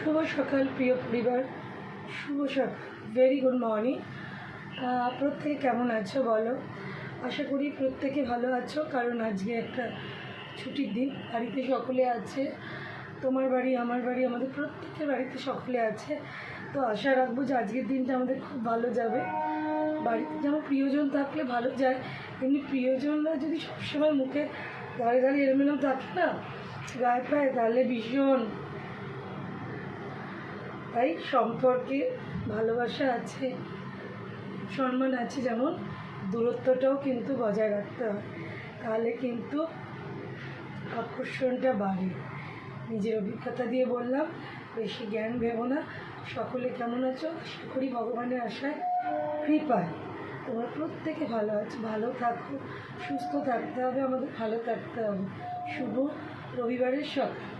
শুভ সকাল প্রিয় পরিবার, শুভ সকাল, ভেরি গুড মর্নিং। প্রত্যেকে কেমন আছো বলো? আশা করি প্রত্যেকে ভালো আছো, কারণ আজকে একটা ছুটির দিন। বাড়িতে সকলে আছে, তোমার বাড়ি, আমার বাড়ি, আমাদের প্রত্যেকের বাড়িতে সকলে আছে। তো আশা রাখবো যে আজকের দিনটা আমাদের খুব ভালো যাবে। বাড়িতে যেমন প্রিয়জন থাকলে ভালো যায়, এমনি প্রিয়জনরা যদি সবসময় মুখে দাঁড়িয়ে দাঁড়িয়ে এলোমেলো থাকে না, গায়ে পায়, তাহলে ভীষণ। তাই সম্পর্কে ভালোবাসা আছে, সম্মান আছে, যেমন দূরত্বটাও কিন্তু বজায় রাখতে হয়, তাহলে কিন্তু আকর্ষণটা বাড়ে। নিজের অভিজ্ঞতা দিয়ে বললাম, বেশি জ্ঞান ভেবো না। সকলে কেমন আছো? আশা করি ভগবানের আশায় কৃপায় তোমরা প্রত্যেকে ভালো আছো। ভালো থাকো, সুস্থ থাকতে হবে, আমাদের ভালো থাকতে হবে। শুভ রবিবারের সকাল।